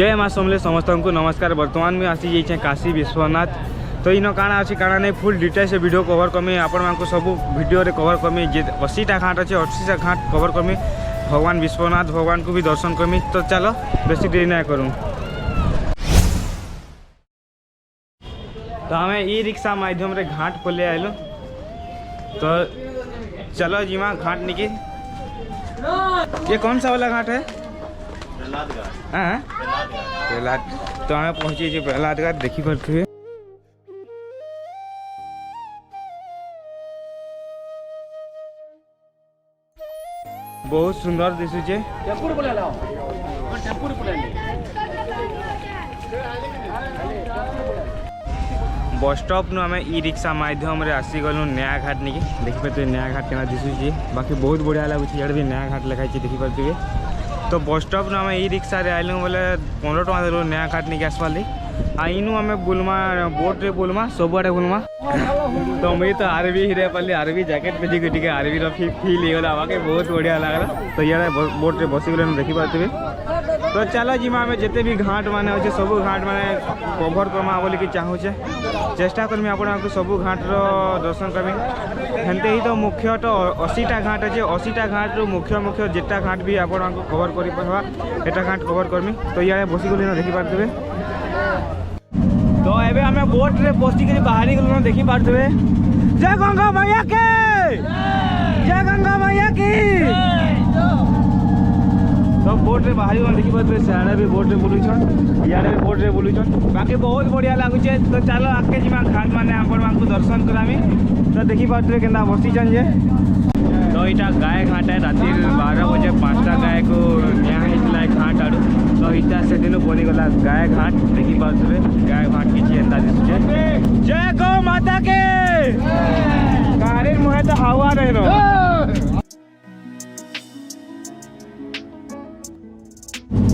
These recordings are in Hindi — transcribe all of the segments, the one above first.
जय माँ समले समस्त को नमस्कार। बर्तमान में आसी जाइए काशी विश्वनाथ। तो इन काଣା अच्छी काଣା नहीं फुल डिटेल्स वीडियो कवर कमी आपण सब वीडियो रे कवर कमी 80टा घाट अच्छे 80टा घाट कवर कमी भगवान विश्वनाथ भगवान को भी दर्शन कमी। तो चलो बेसी देरी ना करूँ। तो हमें ई रिक्शा माध्यम रे घाट पले आइलो। तो चलो जीमा घाट निकी। ये कौन सा वाला घाट है? प्रहलाद घाट। हाँ प्रहलाद। तो हमें पहुँची प्रहलाद घाट देखी पड़ती है। बहुत सुंदर दिशुचे। बस स्टॉप नु आम ई रिक्शा माध्यम रे आसी गलु नया घाट निकी। देखिपे तो नया घाट केना दिशुची। बाकी बहुत बढ़िया लगुच। इधर भी नया घाट लिखाई देखी पारे। तो बस स्टॉप नु आम ई रिक्शा रे आइलु बोले 15 टका देलु नया घाट निकी आसवाली। आइनु आम बुलमा बोट रे बुलमा सबुआडे बुलमा। तो मुझे तो आरबी हिरे पाली आरबी जैकेट पे जी आरबी फील होगा बाकी बहुत बढ़िया लगला। तो यार बोट रे बसी गले देखी पारे। तो चलो जिमा आम जिते भी घाट माने अच्छे सब घाट माने कभर करमा बोलिकी चाहूचे। चेष्टा करमी आपको सब घाट रो दर्शन करमी। हेनते ही तो मुख्य तो 80टा घाट अच्छे 80टा घाट रो मुख्य जेटा घाट भी आपको कवर करी पारबा एटा घाट कवर करमी। तो यार बसी गले देखी पारे। तो एबे हमें बोट रे बसी के बाहरी गलो देखी पारे। जय गंगा मैया के जय गंगा मैया की। तो बोट रे बाहरी गलो देखी पारे। साडे भी बोट रे बुलुछन याडे भी बोट रे बुलुछन। बाकी बहुत बढ़िया लागुचे। तो चलो आके जिमा घाट माने आपको दर्शन करामी। तो देखी पारे केना बसीचन जे। तो यहाँ गाय घाट है। राति 12 बजे 5टा गाय को निया घाट आड़ू। तो इटा से दिन बनीगला गाय घाट देखी पारे। गाय घाट किसी एंता दिशुचे। जय गौ माता के गाड़ी मुहे तो हवा रहे।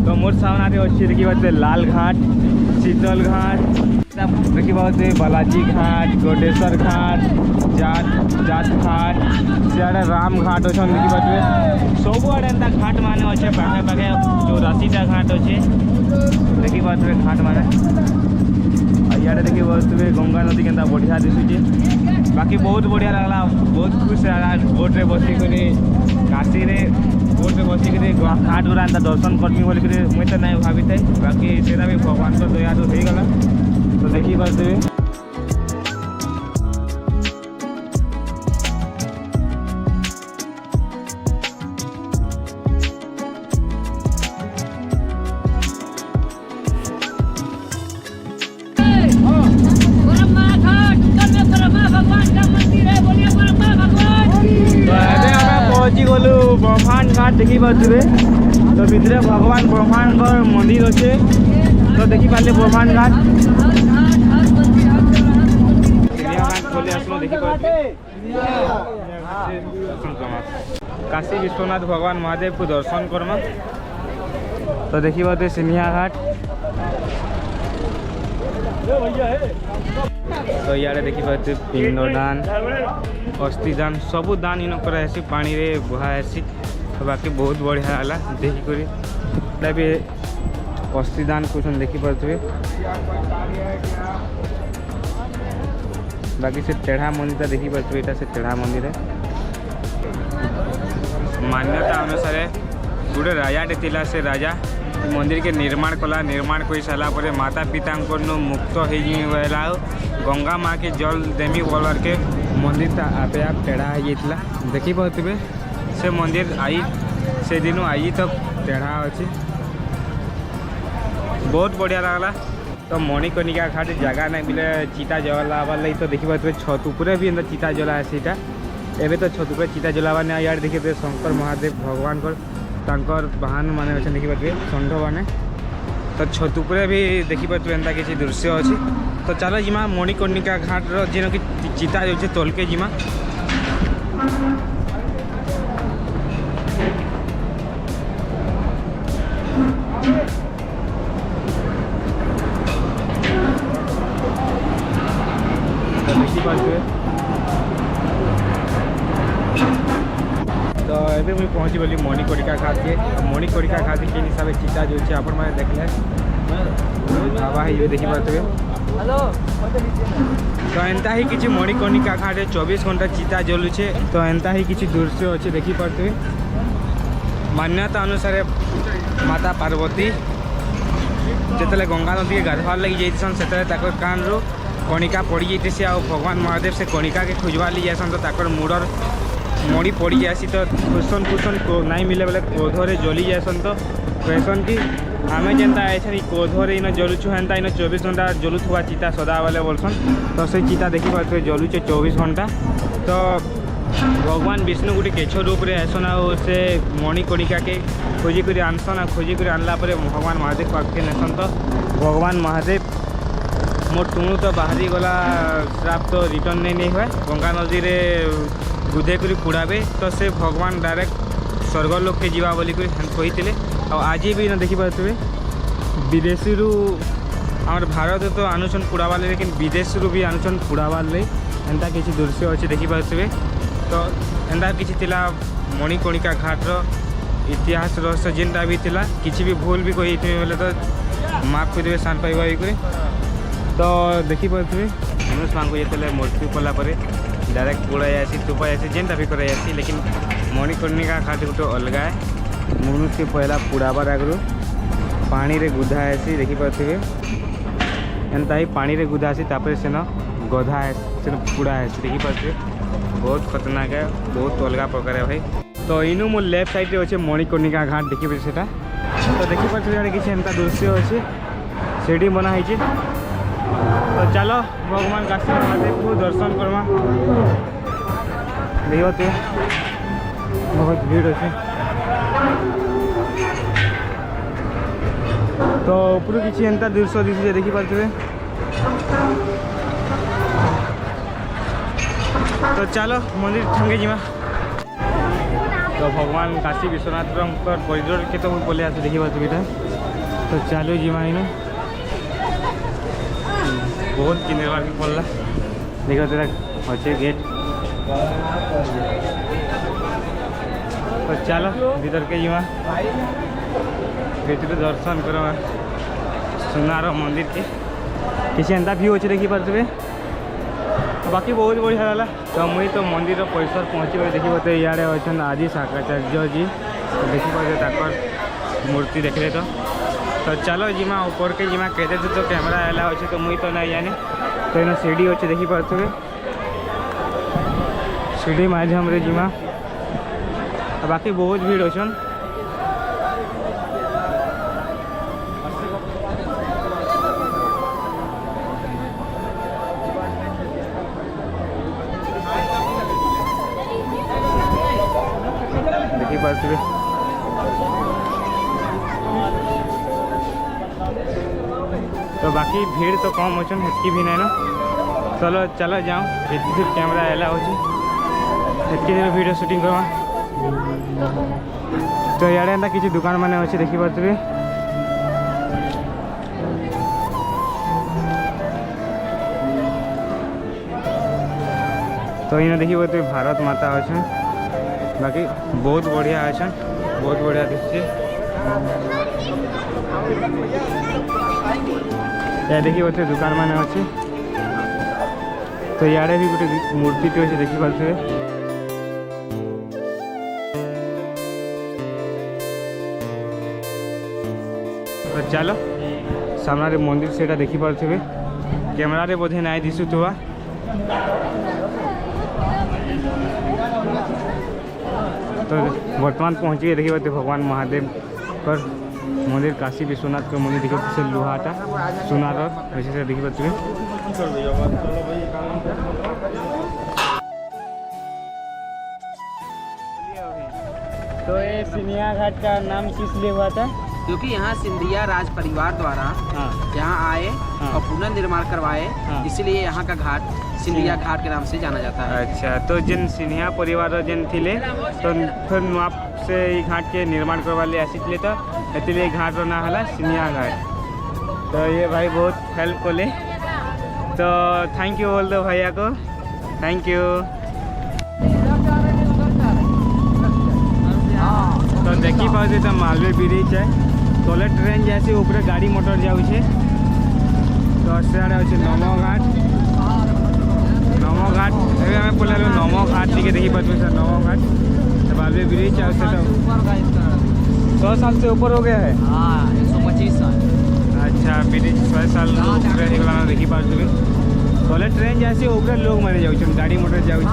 तो मोर सामने अच्छी देखी पारे लाल घाट शीतल घाट देखी पारे बालाजी घाट गोडेश्वर घाट जात घाट सियाड़े राम घाट अच्छे देखी पारे। सब आड़े एंता घाट माने अच्छे पाखे पाखे 84टा घाट अच्छे देखी पारे घाट माने। इे देखी पारे गंगा नदी के बढ़िया दिशुचे। बाकी बहुत बढ़िया लगला बहुत खुश रहा बोट रे बसिक काशी रे बोट रे बसिक घाट गुरा एंता दर्शन करमी बोलिक मुझे तो नहीं भावी थे। बाकी सेटा भी भगवान को दया तो होगला। तो देखी पारे। गलु ब्रह्मांड घाट देखी पारे। तो भितर भगवान ब्रह्मांड मंदिर अच्छे। तो देखी पारे ब्रह्मांड घाट खोले आसलो देखी पारे। काशी विश्वनाथ भगवान महादेव को दर्शन करमा। तो देखी पारे सिनिया घाट। तो यार देखी पारे पिंडदान अस्थिदान सबू दान इन करासी पानी रे बुहासी। तो बाकी बहुत बढ़िया है देखिक भी अस्थिदान कुछ देखी पारे। बाकी से टेढ़ा मंदिर देखी पारे। यहाँ से टेढ़ा मंदिर है। मान्यता अनुसार गोटे राजाटे थिला से राजा मंदिर के निर्माण कला। निर्माण कर सारापर माता पिता मुक्त हो गंगा माँ के जल देमी बोलवार के मंदिर आपे आप टेढ़ा हो देखी पारे। से मंदिर आई से दिन आई तक टेढ़ा अच्छे बहुत बढ़िया लगला। तो मणिकर्णिका घाट जगह नहीं बोले चिता जलाबार लगी। तो देखी पारे छत उपरे भी चिता जला है सीटा एवं। तो छत उपरे चिता जलाबार नहीं यार देखी पारे शंकर महादेव भगवान तांकर वाहन माने अच्छे देखी पारे षंढ माने। तो छत उपरे भी देखी पारे एंता किसी दृश्य अच्छी। तो चलो जिमा मणिकर्णिका घाट जेन कि चिता जो तलके जिमा। देखी पारे। तो एबे मुझे पहुँची गली मणिकर्णिका घाट के। मणिकर्णिका घाट के हिसाब से चिता जो आपण मैंने देखले ढाबा है ये देखी पाते तो एंता ही किसी मणिकर्णिका घाट 24 घंटा चिता जलुचे। तो एंता ही किसी दृश्य अच्छे देखी पाते मान्यता अनुसार माता पार्वती जिते गंगा नदी के गाधवार लगी जाइसन से कान रू कणिका पड़ी जाती से भगवान महादेव से कणिका के खोजबार लगी जासन तो ताकर मुड़र मड़ी पड़ी जासी तो कुशन कुशन नहीं मिले बोले क्रोधरे जली जासन तो कहसन कि आम जेनता आए क्रोधरे इन जलुछु हेन्ता इन 24 घंटा जलुवा चिता सदा बेले बोलसन। तो से चिता देखी पारे जलुचे 24 घंटा। तो भगवान विष्णु गोटे केछ रूप में आसन से मणिकर्णिका के खोजिक आनसन खोजिक आनला भगवान महादेव पाखे नेसन। तो भगवान महादेव मोर टुणु तो बाहरी गला श्राप तो रिटर्न नहीं हुए गंगा नदी रे गुधे कर पुड़ाबे। तो से भगवान डायरेक्ट स्वर्गलोक के जीवा बोली कही आज भी न देखी पारे विदेशी आम भारत तो आनुछन पुड़ाबार लेकिन विदेश भी आनुछन पुड़ाबार एंता किसी दृश्य अच्छे देखी पारे। तो एंता किसी मणिकर्णिका घाटर इतिहास रहस्य जेनटा भी थिला किसी भी भूल भी कही बोले तो माफ कर देवे सान पाइबा ये। तो देखी पारे मनुष्य मान को ये मृत्यु कलापर डायरेक्ट पोड़ा जासी तुपा जासी जेनटा भी कर जासी लेकिन मणिकर्णिका घाट गोटे अलग है। मनुष्य पहला पुड़ाबार आगु पानी रे गुधा आसी देखी पारे एंता ही पानी रे गुधा आसी तापर सेन गधा से पुड़ा आसी देखी पारे बहुत खतरनाक है बहुत अलग प्रकार है भाई। तो इनू मो लेफ्ट साइड रे अच्छे मणिकर्णिका घाट देखी पारे सेटा। तो देखी पारे किसी एंता दृश्य अच्छे सेठी बना है। तो चलो भगवान काशी महादेव को दर्शन करमा देखते बहुत भीड़ अच्छे। तो ऊपर किसी एंता दृश्य दिशे देखी पारे। तो चलो मंदिर ठंगे जीमा। तो भगवान काशी विश्वनाथ कॉरिडोर के तो बोले आसे देखी पारे। तो चलो जीमा इन बहुत किने पड़ला देख अच्छे गेट। तो चलो भीतर के जीवा भीतर दर्शन करमा सुनार मंदिर के किसी एंता व्यू अच्छे देखी पारे। बाकी बहुत बढ़िया रहा। तो मुई तो मंदिर परिसर पहुँची देखी पाते इे अच्छा आदि शाकाचार्य जी देखी पारे मूर्ति देखले। तो चलो जीमा ऊपर के जीमा कहते थे तो कैमरा आला अच्छे तो मुई तो नहीं जाने। तो इन सीढ़ी अच्छे देखी पारे सीढ़ी माध्यम रे जीमा बाकी बहुत भीड़ अच्छन। देखी पारे तो बाकी भीड़ तो कम अच्छन हेतकी भी नहीं ना। चलो चलो जाओ ये कैमरा आला अच्छे वीडियो शूटिंग करवा। तो इे एंता किसी दुकान मान अच्छे देखी पारे। तो इन देखी पारे भारत माता अच्छा बाकी बहुत बढ़िया अच्छा बहुत बढ़िया दिखे। या देखी पारे दुकान मान अच्छे। तो इे भी गोटे मूर्ति अच्छे देखी पारे। तो चलो सामने मंदिर से देखी पारे कैमरा रे बोधे ना दिशुवा। तो वर्तमान पहुँची देखी पारे भगवान महादेव पर मंदिर काशी विश्वनाथ के मंदिर देखिए से लुहाटा सुनार वैसे से देखी पारे। तो ये सिनिया घाट का नाम किस लिए हुआ था? क्योंकि यहाँ सिंधिया राज परिवार द्वारा यहाँ आए और पुनर्निर्माण करवाए, इसलिए यहाँ का घाट सिंधिया घाट के नाम से जाना जाता है। अच्छा, तो जिन सिन्हा परिवार जिन थिले तो फिर नुआ से घाट के निर्माण करवा ले आसी तो इसलिए घाट ना हला सिन्हा घाट। तो ये भाई बहुत हेल्प कले। तो थैंक यू बोल दो भैया को, थैंक यू। देखी पाते तो मालवे ब्रिज है तले ट्रेन जैसे ऊपर गाड़ी मोटर जाऊे तो सियाड़े अच्छे नमो घाट एवं आम पड़ा नमो घाट टी देखी पाते सर नमो घाट तो मालवे ब्रिज आ 100 साल से ऊपर हो गया है। 125 साल। अच्छा ब्रिज 100 साल होगा देखी पार्थे तले ट्रेन जैसे ऊपर लोग मैंने जाऊँ गाड़ी मोटर जाऊे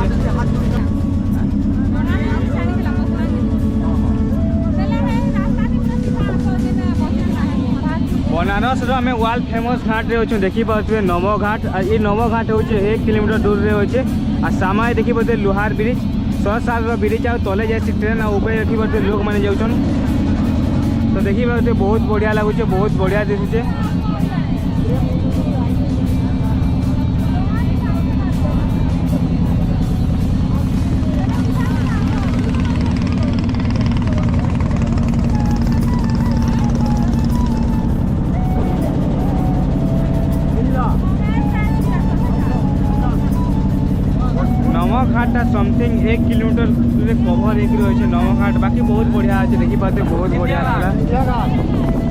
बनारस आम वर्ल्ड फेमस घाट रे अच्छे देखी पारे नमो घाट ये नमो घाट हूँ 1 किलोमीटर दूर रे अच्छे आ सामाय देखी पारे लोहार ब्रिज 100 साल ब्रिज आ तले जैसे ट्रेन आ ऊपर देखी पारे लोग मैंने जाऊन तो देखी पारे बहुत बढ़िया लगुचे बहुत बढ़िया दिशुचे। नमो घाटा समथिंग 1 किलोमीटर कभर एक रही है नमो घाट बाकी बहुत बढ़िया अच्छे देखी पाते बहुत बढ़िया लगा।